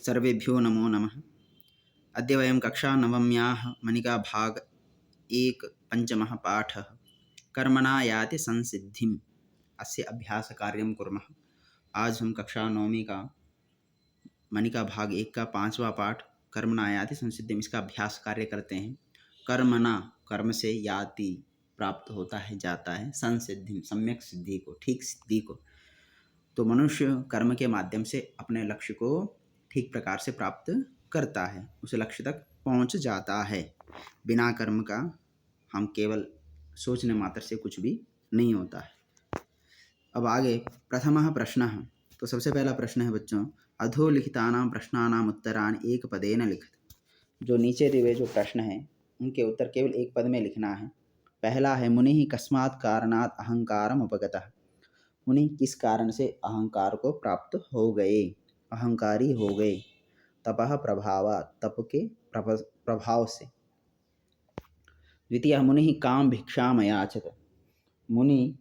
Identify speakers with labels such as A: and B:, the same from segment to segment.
A: सर्वेभ्यो नमो नमः। अद्य वयं कक्षा नवम्याः मणिका भाग 1 पंचमः पाठः कर्मणा याति संसिद्धिम् अस्य अभ्यास कार्यं कुर्मः। आज हम कक्षा नौवीं का मणिका भाग 1 का 5वां पाठ कर्मणा याति संसिद्धिम् इसका अभ्यास कार्य करते हैं। कर्मणा कर्म से याति प्राप्त होता है, जाता है, संसिद्धि सम्यक सिद्धि को, ठीक सिद्धि को। तो मनुष्य कर्म के माध्यम से अपने लक्ष्य को ठीक प्रकार से प्राप्त करता है, उस लक्ष्य तक पहुंच जाता है। बिना कर्म का हम केवल सोचने मात्र से कुछ भी नहीं होता है। अब आगे प्रथमः प्रश्नः। तो सबसे पहला प्रश्न है बच्चों, अधोलिखितानां प्रश्नानां उत्तराणि एक पदेन लिखत। जो नीचे दिए जो प्रश्न है उनके उत्तर केवल एक पद में लिखना है। पहला है मुनिः कस्मात् कारणात् अहंकारम् उपगतः। मुनि किस कारण से अहंकार को प्राप्त हो गए, अहंकारी हो गए। तपः प्रभावात्, तप के प्रभाव से। द्वितीय मुनि काम भिक्षाम याचत। मुनि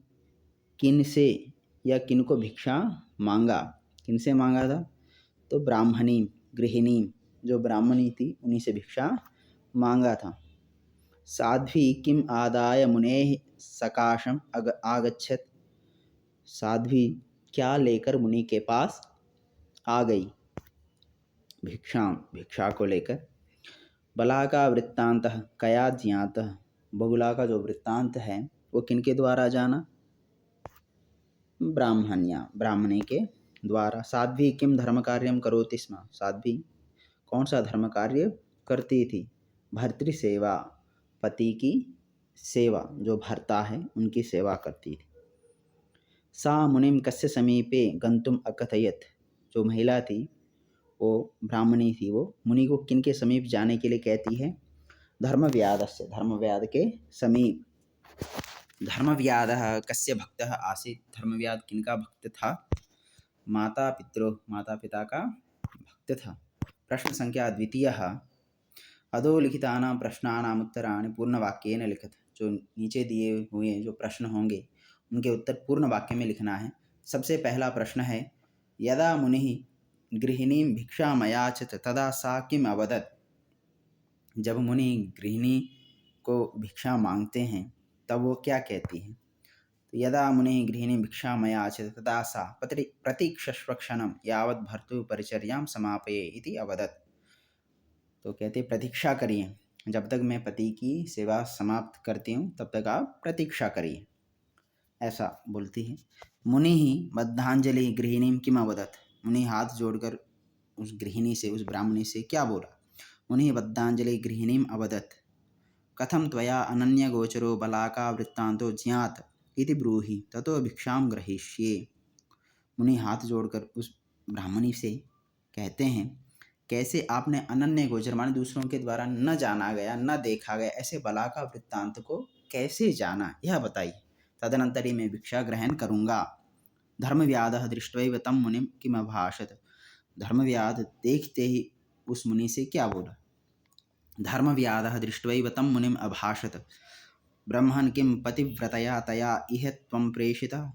A: किन से या किन को भिक्षा मांगा, किन से मांगा था? तो ब्राह्मणी, गृहिणी, जो ब्राह्मणी थी उन्हीं से भिक्षा मांगा था। साध्वी किम आदाय मुनेः सकाशम आगच्छत। साध्वी क्या लेकर मुनि के पास आ गई? भिक्षा को लेकर। बला का वृत्तांत कया ज्ञात। बगुला का जो वृत्तांत है वो किनके द्वारा जाना? ब्राह्मणी के द्वारा। साध्वी किम धर्म कार्यम करोति स्म। साध्वी कौन सा धर्म कार्य करती थी? भर्तृ सेवा, पति की सेवा, जो भर्ता है उनकी सेवा करती थी। सा मुनिम कस्य समीपे गंतुम अकथयत। जो महिला थी वो ब्राह्मणी थी, वो मुनि को किनके समीप जाने के लिए कहती है? धर्मव्यादस्य, धर्मव्याद के समीप। धर्मव्यादः कस्य भक्तः आसीत्। धर्मव्याद किनका भक्त था? माता पिता का भक्त था। प्रश्न संख्या द्वितीयः अधोलिखितानां प्रश्नानाम् उत्तराणि पूर्णवाक्येन लिखत। जो नीचे दिए हुए जो प्रश्न होंगे उनके उत्तर पूर्ण वाक्य में लिखना है। सबसे पहला प्रश्न है, यदा मुनिः गृहिणीं भिक्षाम याचत तदा सा किम अवदत्। जब मुनि गृहिणी को भिक्षा मांगते हैं तब वो क्या कहती हैं? तो यदा मुनिः गृहिणीं भिक्षाम याचत तदा सा प्रतीक्षस्व क्षणं यावत् भर्तुः परिचर्यां समापये इति अवदत्। तो कहते प्रतीक्षा करिए, जब तक मैं पति की सेवा समाप्त करती हूँ तब तक आप प्रतीक्षा करिए, ऐसा बोलती है। मुनि ही बद्धांजलि गृहिणीं किम अवदत्। मुनि हाथ जोड़कर उस गृहिणी से, उस ब्राह्मणी से क्या बोला? मुनि बद्धांजलि गृहिणीं अवदत् कथं त्वया अनन्य गोचरो बलाका वृत्तांतो ज्ञात इति ब्रूहि ततो भिक्षां ग्रहीष्ये। मुनि हाथ जोड़कर उस ब्राह्मणी से कहते हैं, कैसे आपने अनन्य गोचर माने दूसरों के द्वारा न जाना गया, न देखा गया ऐसे बला का वृत्तांत को कैसे जाना, यह बताइए। तदनंतर ही मैं भिक्षा ग्रहण करूँगा। धर्मव्यादः दृष्ट्वैव तं मुनिं किम अभाषत। धर्मव्याद देखते ही उस मुनि से क्या बोला? धर्मव्यादः दृष्ट्वैव तं मुनिं अभाषत ब्रह्मन् किं पतिव्रतया तया इह त्वं प्रेषितः।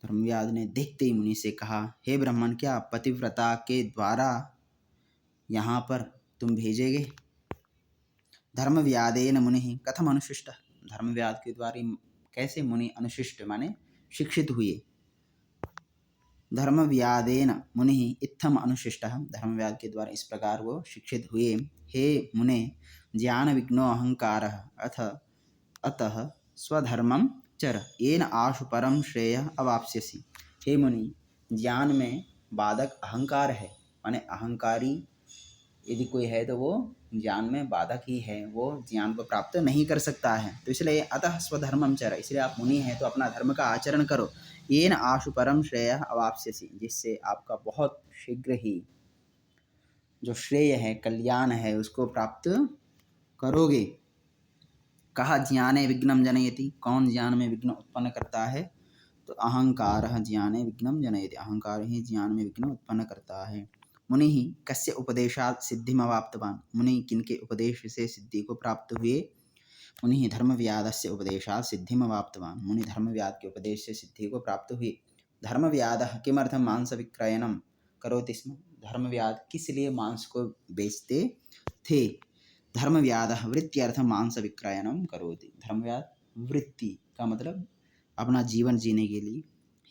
A: धर्मव्याद ने देखते ही मुनि से कहा, हे ब्राह्मण, क्या पतिव्रता के द्वारा यहाँ पर तुम भेजे गए? धर्मव्यादेन मुनि कथम अनुशिष्ट। धर्मव्याद के द्वारा कैसे मुनि अनुशिष्ट माने शिक्षित हुए? धर्मव्यादेन मुनि इत्थम अनुशिष्ट। धर्मव्याद के द्वारा इस प्रकार वो शिक्षित हुए। हे मुने ज्ञान विघ्नो अहंकारः अतः स्वधर्मं चर येन आशु परम श्रेय अवाप्स्यसि। हे मुनि, ज्ञान में बाधक अहंकार है, माने अहंकारी यदि कोई है तो वो ज्ञान में बाधक ही है, वो ज्ञान को प्राप्त नहीं कर सकता है। तो इसलिए अतः स्वधर्मं चर, इसलिए आप मुनि हैं तो अपना धर्म का आचरण करो। येन आशु परम श्रेय अवाप्स्यसि, जिससे आपका बहुत शीघ्र ही जो श्रेय है, कल्याण है, उसको प्राप्त करोगे। कहा ज्ञाने विघ्नं जनयति। कौन ज्ञान में विघ्न उत्पन्न करता है? तो अहंकारः ज्ञाने विघ्नं जनयति। अहंकार ही ज्ञान में विघ्न उत्पन्न करता है। मुनि ही कस्य उपदेशात् सिद्धिमवाप्तवान्। मुनि किनके उपदेश से सिद्धि को प्राप्त हुए? मुनि धर्मव्यादस्य उपदेशात् सिद्धिमवाप्तवान्। मुनि धर्मव्याद के उपदेश से सिद्धि को प्राप्त हुए। धर्मव्यादः किमर्थं मांस विक्रयणं करोति स्म। धर्मव्याध किस लिए मांस को बेचते थे? धर्मव्याधः वृत्त्यर्थं मांस विक्रयणं करोति। धर्मव्याध वृत्ति का मतलब अपना जीवन जीने के लिए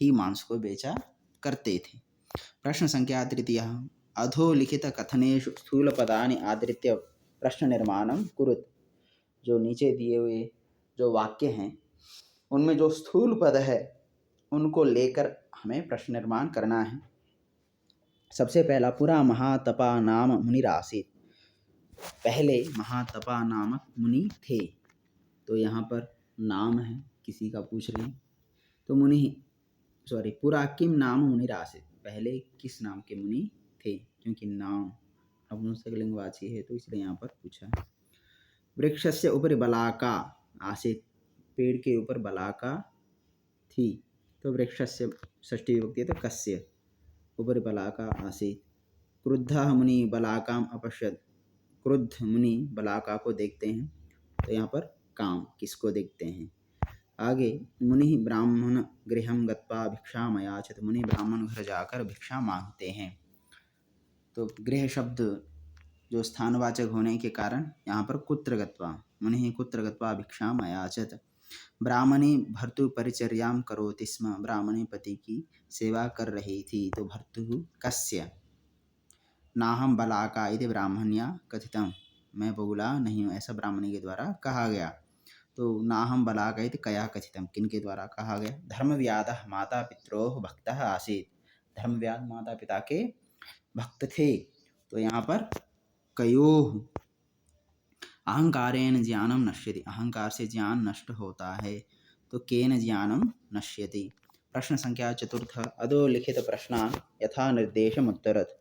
A: ही मांस को बेचा करते थे। प्रश्न संख्या तृतीयः अधोलिखित कथनेषु स्थूलपदानि आधृत्य प्रश्न निर्माणं कुरुत। जो नीचे दिए हुए जो वाक्य हैं उनमें जो स्थूल पद है उनको लेकर हमें प्रश्न निर्माण करना है। सबसे पहला, पुरा महातपा नाम मुनिरासीत्। पहले महातपा नामक मुनि थे। तो यहाँ पर नाम है, किसी का पूछ रहे हैं तो पुरा किम नाम मुनिरासीत्, पहले किस नाम के मुनि थे, क्योंकि नाम नपुंसकलिंगवाची है तो इसलिए यहाँ पर पूछा है। वृक्षस्य उपरि बलाका आसीत्, पेड़ के ऊपर बलाका थी। तो वृक्षस्य षष्ठी विभक्ति है तो कस्य उपरि बलाका आसीत्। क्रुद्धः मुनि बलाकाम अपश्यत्, क्रुद्ध मुनि बलाका को देखते हैं तो यहाँ पर काम किसको देखते हैं। आगे, मुनि ब्राह्मण गृहं गत्वा भिक्षाम अयाचत, मुनि ब्राह्मण घर जाकर भिक्षा मांगते हैं। तो गृह शब्द जो स्थानवाचक होने के कारण यहाँ पर कुत्र गत्वा, मुनि कुत्र गत्वा भिक्षाम अयाचत। ब्राह्मणी भर्तु परिचर्यां करोति स्म, ब्राह्मणी पति की सेवा कर रही थी। तो भर्तु कस्य, नाहम बलाका इति ब्राह्मण्या कथितम, मैं बहुला नहीं हूँ ऐसा ब्राह्मणी के द्वारा कहा गया। तो नाहम बलाका इति कया कथितम, किन के द्वारा कहा गया। धर्मव्याधः माता पित्रोः भक्तः आसीत्, धर्मव्याध माता पिता के भक्त थे। तो यहाँ पर कयोः, अहंकारेण ज्ञानम नश्यति, अहंकार से ज्ञान नष्ट होता है। तो केन ज्ञानम नश्यति। प्रश्न संख्या चतुर्थ अधोलिखित प्रश्नान् यथा निर्देशम उत्तरत।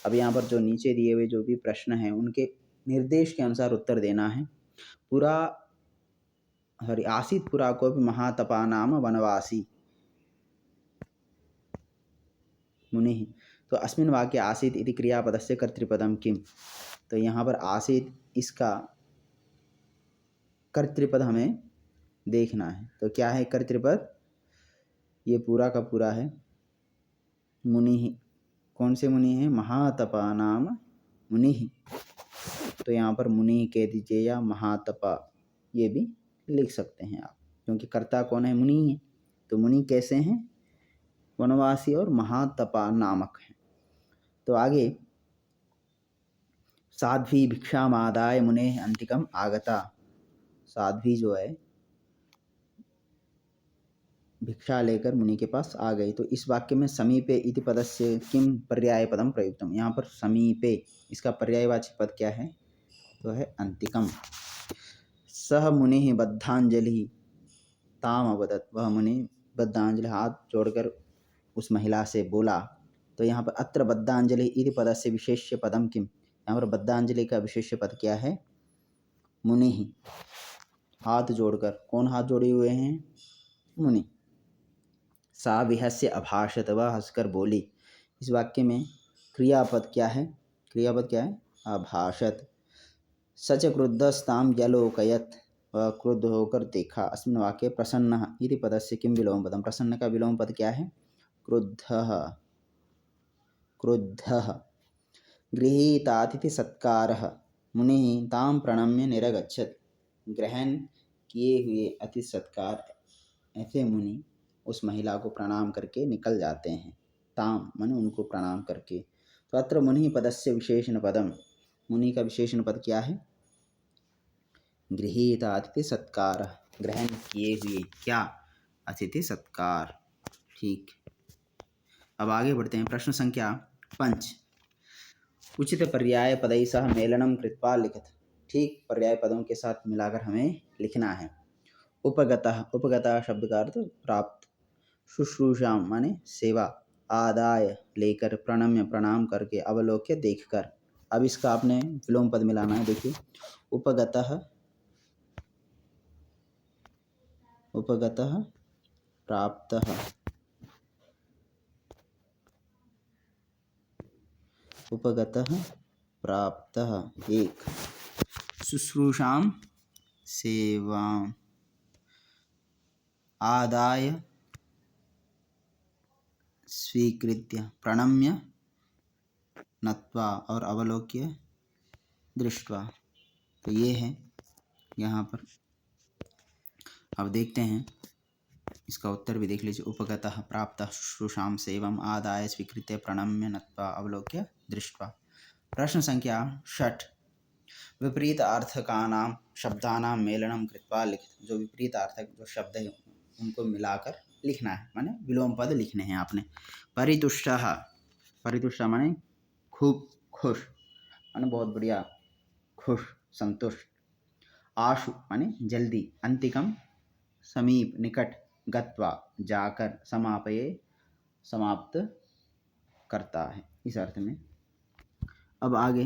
A: अब यहाँ पर जो नीचे दिए हुए जो भी प्रश्न हैं उनके निर्देश के अनुसार उत्तर देना है। पुरा आसीत् पुरा कोऽपि महातपा नाम वनवासी मुनिः। तो अस्मिन् वाक्ये आसीत् इति क्रियापदस्य कर्तृपदं किम्। तो यहाँ पर आसीत् इसका कर्तृपद हमें देखना है। तो क्या है कर्तृपद, ये पूरा का पूरा है। मुनि, कौन से मुनि है, महातपा नाम मुनि। तो यहाँ पर मुनि कह दीजिए या महातपा, ये भी लिख सकते हैं आप, क्योंकि कर्ता कौन है, मुनि है। तो मुनि कैसे हैं, वनवासी और महातपा नामक हैं। तो आगे, साध्वी भिक्षामादाय मुने अंतिकम आगता। साध्वी जो है भिक्षा लेकर मुनि के पास आ गई। तो इस वाक्य में समीपे इति पदस्य किम पर्याय पदम प्रयुक्तम। यहाँ पर समीपे इसका पर्यायवाची पद क्या है, तो है अंतिकम। सह मुनि बद्धांजलि ताम अवदत, वह मुनि बद्धांजलि हाथ जोड़कर उस महिला से बोला। तो यहाँ पर अत्र बद्धांजलि इति पदस्य विशेष्य पदम किम, यहाँ पर बद्धांजलि का विशेष्य पद क्या है, मुनि। हाथ जोड़कर, कौन हाथ जोड़े हुए हैं, मुनि। सा विहस्य अभाषत, वह हंसकर बोली। इस वाक्य में क्रियापद क्या है, क्रियापद क्या है, अभाषत। सच क्रुद्धस्ताम व्यलोकयत, वह क्रुद्ध होकर देखा। अस्मिन् वाक्ये प्रसन्नः इति पदस्य किं विलोम पदम, प्रसन्न का विलोम पद क्या है, क्रुद्धः। क्रुद्धः। गृहीतातिथि सत्कारः, मुनिः तां प्रणम्य निरगच्छत्, ग्रहण किए हुए अतिथि सत्कार ऐसे मुनि उस महिला को प्रणाम करके निकल जाते हैं। ताम माने उनको प्रणाम करके। तो अत्र मुनि पदस्य विशेषण पदम, मुनि का विशेषण पद क्या है, गृहीत अतिथि सत्कार, ग्रहण किए हुए क्या, अतिथि सत्कार। ठीक, अब आगे बढ़ते हैं। प्रश्न संख्या 5, उचित पर्याय पदई सह मेलनम कृत्वा लिखत। ठीक पर्याय पदों के साथ मिलाकर हमें लिखना है। उपगतः, उपगतः शब्द का अर्थ प्राप्त। शुश्रूषाम माने सेवा, आदाय लेकर, प्रणम्य प्रणाम करके, अवलोक्य देखकर। अब इसका आपने विलोम पद मिलाना है। देखिए, उपगतः, उपगतः प्राप्तः, उपगतः प्राप्तः एक, शुश्रूषाम सेवा, आदाय स्वीकृत्य, प्रणम्य नत्वा और अवलोक्य दृष्ट्वा। तो ये है यहाँ पर। अब देखते हैं इसका उत्तर भी देख लीजिए। उपगतः प्राप्तः शुश्रूषां सेवम् आदाय स्वीकृत्य प्रणम्य नत्वा अवलोक्य दृष्ट्वा। प्रश्न संख्या 6। विपरीत अर्थकानां शब्दानां मेलनं कृत्वा लिखित। जो विपरीत अर्थक जो शब्द है उनको मिलाकर लिखना है, माने विलोम पद लिखने हैं आपने। परितुष्टः, परितुष्ट माने खूब खुश, माने बहुत बढ़िया, खुश, संतुष्ट। आशु माने जल्दी, अंतिकम समीप, निकट, गत्वा जाकर, समापये समाप्त करता है, इस अर्थ में। अब आगे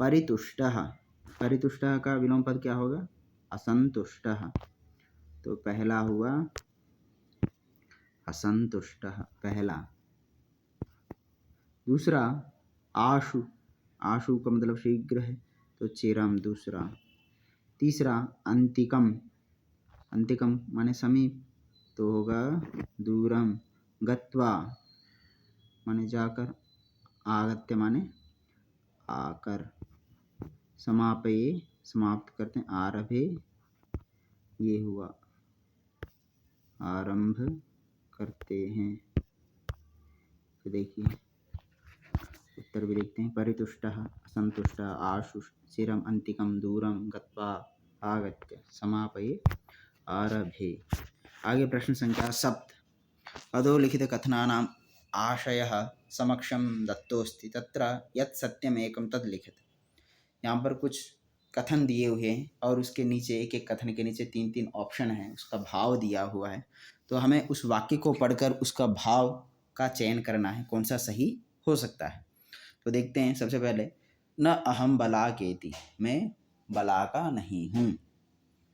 A: परितुष्टः, परितुष्टः का विलोम पद क्या होगा? असंतुष्टः। तो पहला हुआ असंतुष्टः, पहला। दूसरा आशु, आशु का मतलब शीघ्र है, तो चिरम, दूसरा। तीसरा अंतिकम, अंतिकम माने समीप, तो होगा दूरम। गत्वा माने जाकर, आगत्य माने आकर। समापये समाप्त करते हैं, आरभे ये हुआ आरंभ करते हैं। तो देखिए उत्तर भी देखते हैं। परितुष्टः, असंतुष्टः, आशु, चिरम, अंतिकम, दूरम, गत्वा, आगत्य, समापये, आरभे। आगे प्रश्न संख्या 7। अधोलिखित कथनानाम् आशयः समक्षं दत्तोऽस्ति तत्र यत् सत्यम एकं तद् लिखित। यहाँ पर कुछ कथन दिए हुए हैं और उसके नीचे एक एक कथन के नीचे 3-3 ऑप्शन हैं, उसका भाव दिया हुआ है। तो हमें उस वाक्य को पढ़कर उसका भाव का चयन करना है, कौन सा सही हो सकता है। तो देखते हैं। सबसे पहले, न अहम बलाकेति, मैं बला का नहीं हूँ,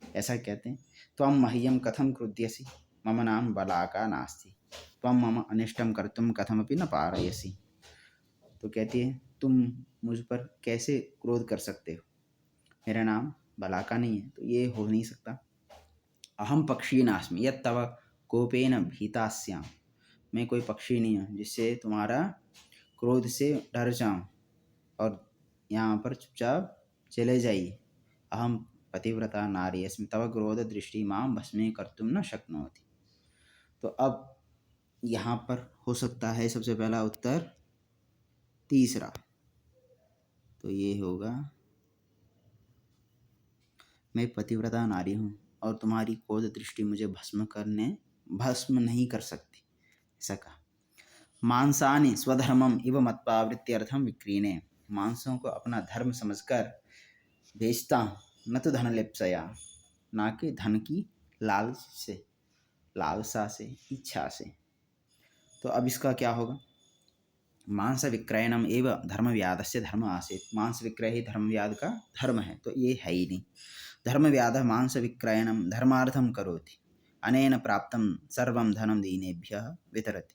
A: ऐसा कहते हैं। त्वं मह्यं कथं क्रुध्यसि, मम नाम बलाका नास्ति, त्वं मम अनिष्टं कर्तुं कथमपि न पारयसि। तो कहती है तुम मुझ पर कैसे क्रोध कर सकते हो, मेरा नाम बलाका नहीं है, तो ये हो नहीं सकता। अहम पक्षी नास्मि यत् तव कोपेन भीतास्याम, मैं कोई पक्षी नहीं हूँ जिससे तुम्हारा क्रोध से डर जाऊँ और यहाँ पर चुपचाप चले जाइए। अहम पतिव्रता नारी अस्मि तव क्रोध दृष्टि मां भस्मे कर्तुम न शक्नोति। तो अब यहाँ पर हो सकता है सबसे पहला उत्तर तीसरा, तो ये होगा मैं पतिव्रता नारी हूँ और तुम्हारी क्रोध दृष्टि मुझे भस्म नहीं कर सकती, ऐसा कहा। मांसानि स्वधर्मम इव मत्वा वृत्त्यर्थम विक्रीणे, मांसों को अपना धर्म समझकर बेचता हूँ, न तो धन लिप्सया, ना कि धन की लालच से, लालसा से, इच्छा से। तो अब इसका क्या होगा? मांस विक्रयणम एव धर्मव्याधस्य धर्म आसीत, मांस विक्रय ही धर्मव्याध का धर्म है, तो ये है ही नहीं। धर्मव्याधः मांस विक्रयणम धर्मार्थम करोति, अनेन प्राप्तं सर्वं धनं दीनेभ्यः वितरति।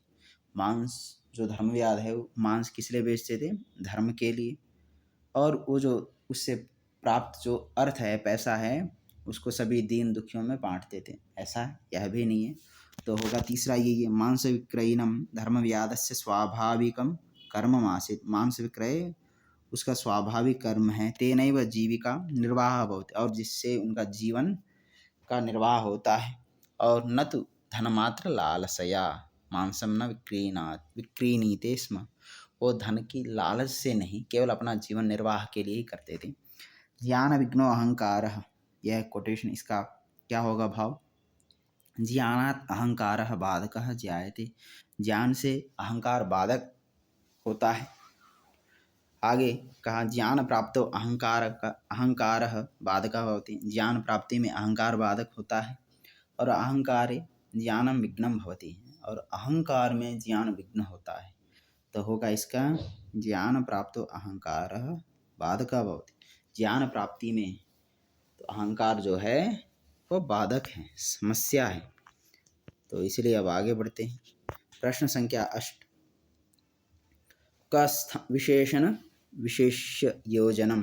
A: मांस जो धर्मव्याध है वो मांस किस लिए बेचते थे? धर्म के लिए, और वो जो उससे प्राप्त जो अर्थ है, पैसा है, उसको सभी दीन दुखियों में बांटते थे, ऐसा यह भी नहीं है। तो होगा तीसरा ये मांस विक्रयणम धर्मव्याधस्य स्वाभाविकम कर्म आसीत, मांस विक्रय उसका स्वाभाविक कर्म है। तेनैव जीविका निर्वाह भवति, और जिससे उनका जीवन का निर्वाह होता है। और न तो धनमात्र लालसया मांसम न विक्रीणीते स्म, वो धन की लालच से नहीं, केवल अपना जीवन निर्वाह के लिए ही करते थे। ज्ञान विघ्नो अहंकारः, यह कोटेशन, इसका क्या होगा भाव? ज्ञानात् अहंकारः बाधकः ज्ञायते, ज्ञान से अहंकार बाधक होता है। आगे कहा ज्ञान प्राप्तो अहंकारः बाधकः भवति, ज्ञान प्राप्ति में अहंकार बाधक होता है। और अहंकारे ज्ञानम विघ्नं भवति, और अहंकार में ज्ञान विघ्न होता है। तो होगा इसका ज्ञान प्राप्तो अहंकारः बाधकः भवति, ज्ञान प्राप्ति में तो अहंकार जो है वो बाधक है, समस्या है। तो इसलिए अब आगे बढ़ते हैं। प्रश्न संख्या 8। क विशेषण विशेष्य योजनम,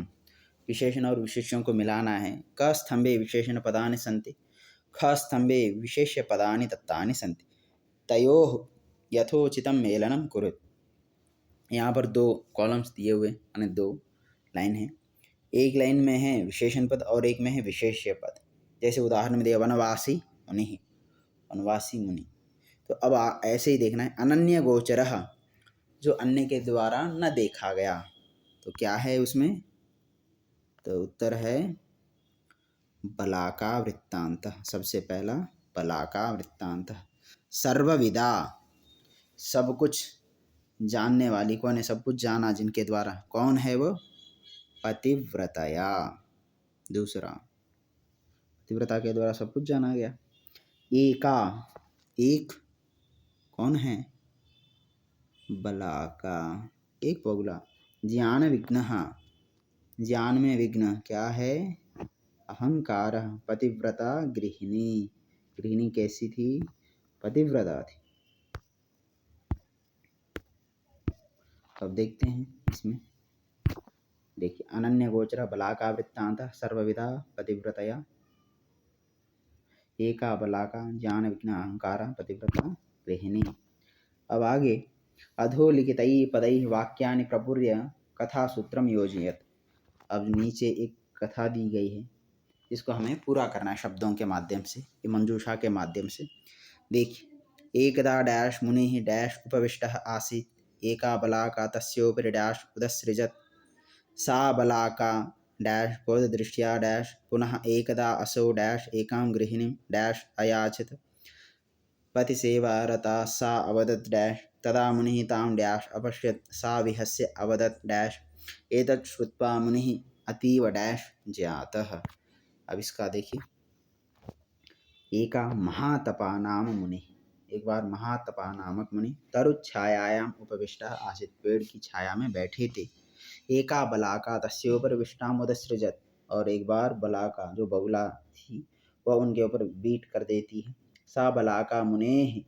A: विशेषण और विशेष्यों को मिलाना है। क स्तंभे विशेषण पदानि सन्ति, ख स्तंभे विशेष्य पदानि दत्तानि सन्ति, तयोः यथोचितं मेलनं कुरुत्। यहाँ पर दो कॉलम्स दिए हुए यानी दो लाइन है। एक लाइन में है विशेषण पद और एक में है विशेष्य पद। जैसे उदाहरण में दिया वनवासी मुनि, वनवासी मुनि। तो अब ऐसे ही देखना है अनन्य गोचरः, जो अन्य के द्वारा न देखा गया। तो क्या है उसमें? तो उत्तर है बलाका वृत्तांत। सबसे पहला बलाका वृत्तांत। सर्वविदा, सब कुछ जानने वाली कौन है? सब कुछ जाना जिनके द्वारा, कौन है वो? पतिव्रतया। दूसरा, पतिव्रता के द्वारा सब कुछ जाना गया। एका, एक कौन है? बलाका, एक बगुला। ज्ञान विघ्न, ज्ञान में विघ्न क्या है? अहंकार। पतिव्रता गृहिणी, गृहिणी कैसी थी? पतिव्रता थी। अब देखते हैं इसमें, देखिए अनन्य गोचर बलाका वृत्तांत सर्वविदा पतिव्रतया, एका बलाका ज्ञान विघ्न अहंकार पतिव्रता गृहिणी। अब आगे अधोलिखितैः पदैः वाक्यानि प्रपूर्य कथासूत्रम योजयेत्। अब नीचे एक कथा दी गई है, इसको हमें पूरा करना है शब्दों के माध्यम से, मंजूषा के माध्यम से। देखिए, एकदा डैश मुनिः डैश उपविष्टः आसीत्, एका बलाका तस्योपरि डैश उदसृजत्, सा बलाका डैश क्रोधदृष्ट्या डैश पुनः एकदा असौ डैश एकां गृहिणीं डैश अयाचत, पतिसेवारता सा अवदत् डैश, तदा मुनिः तां डैश अपश्यत्, सा विहस्य अवदत् डैश, एतत् श्रुत्वा मुनिः अतीव डैश ज्ञातः। अब इसका देखिए, एका महातपा नाम मुनि, एक बार महातपा नामक मुनि तरुच्छायायाम उपविष्टः आसीत्, पेड़ की छाया में बैठे थे। एका बलाका तस्योपरि विष्टाम उदसृजत्, और एक बार बलाका जो बगुला थी वह उनके ऊपर बीट कर देती है। सा बलाका मुनेः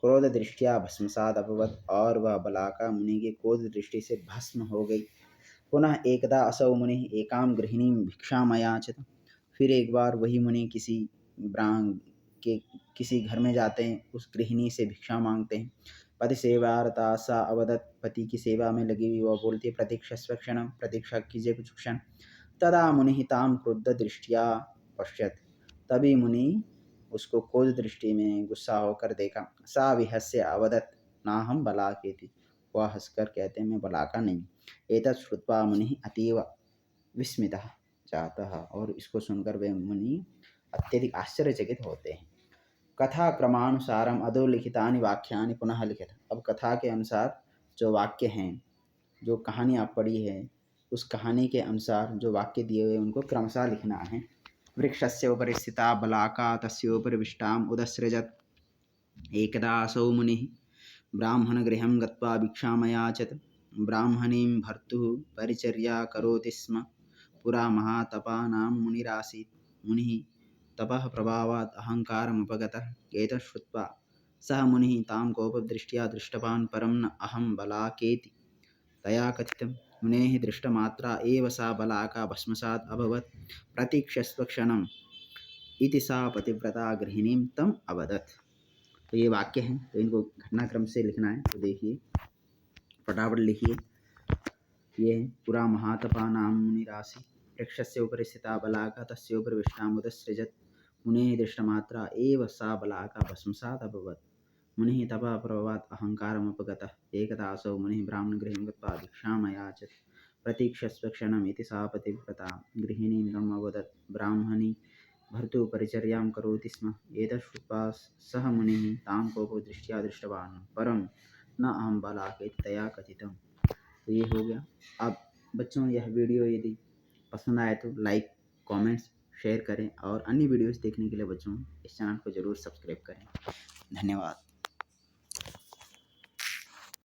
A: क्रोध दृष्टिया भस्मसात् अभवत्, और वह बलाका मुनि के क्रोध दृष्टि से भस्म हो गई। पुनः एकदा असौ मुनिः एकां गृहिणीं भिक्षाम् अयाचत, फिर एक बार वही मुनि किसी ब्राह्मण के किसी घर में जाते हैं, उस गृहिणी से भिक्षा मांगते हैं। पति सेवारता सा अवदत्, पति की सेवा में लगी हुई वह बोलती, प्रतीक्षस्व क्षणं, प्रतीक्षा कीजिए कुछ क्षण। तदा मुनिः तां क्रुद्ध दृष्टिया पश्यत्, तभी मुनि उसको क्रोध दृष्टि में गुस्सा होकर देखा। सा विहस्य अवदत् नाहं बलाकेति, वह हंसकर कहते हैं मैं बलाका नहीं। एतत् श्रुत्वा मुनिः अतीव विस्मितः जातः, और इसको सुनकर वे मुनि अत्यधिक आश्चर्यचकित होते हैं। कथा क्रमानुसारम अधोलिखितानि वाक्यानि पुनः लिखित। अब कथा के अनुसार जो वाक्य हैं, जो कहानी आप पढ़ी है, उस कहानी के अनुसार जो वाक्य दिए हुए उनको क्रमशः लिखना है। वृक्षस्य उपरि स्थिता बलाका तस्योपरि विष्टाम् उदसृजत्, एकदा असौ मुनिः ब्राह्मणगृहं गत्वा भिक्षामयाचत, ब्राह्मणीं भर्तुः परिचर्या करोति स्म। पुरा महातपा नाम मुनिरासीत्, मुनिः तपः प्रभावात् अहङ्कारमुपगतः। एतत् श्रुत्वा सः मुनिः तां कोपदृष्ट्या दृष्टवान्, परं न अहं बलाकेति तया कथितं। मुनेः दृष्टमात्रा एव सा बलाका भस्मसात् अभवत्, प्रतीक्षस्व क्षणम् इति सा पतिव्रता गृहिणीं तम् अवदत्। तो ये वाक्य हैं, तो इनको घटनाक्रम से लिखना है। तो देखिए फटाफट लिखिए। ये पुरा महातपा नाम मुनिरासी, वृक्षस्य उपरि स्थिता बलाका तस्योपरि विष्टामुदसृजत्, मुनेः दृष्टमात्रा एव सा बलाका भस्मसात् अभवत्, मुनिः तपः प्रभावात् अहङ्कारमुपगतः। एकदा असौ मुनिः ब्राह्मणगृहं गत्वा भिक्षामयाचत, प्रतीक्षस्व क्षणम् इति सा पतिव्रता गृहिणीं तम् अवदत्। ब्राह्मणी भर्तुः परिचर्यां करोति स्म। एतत् श्रुत्वा सः मुनिः तां कोपदृष्ट्या दृष्टवान्, परं न अहं बलाकेति तया कथितम्। तो ये हो गया। अब बच्चों, यह वीडियो यदि पसंद आए तो लाइक, कमेंट्स, शेयर करें, और अन्य वीडियोस देखने के लिए बच्चों इस चैनल को ज़रूर सब्सक्राइब करें। धन्यवाद।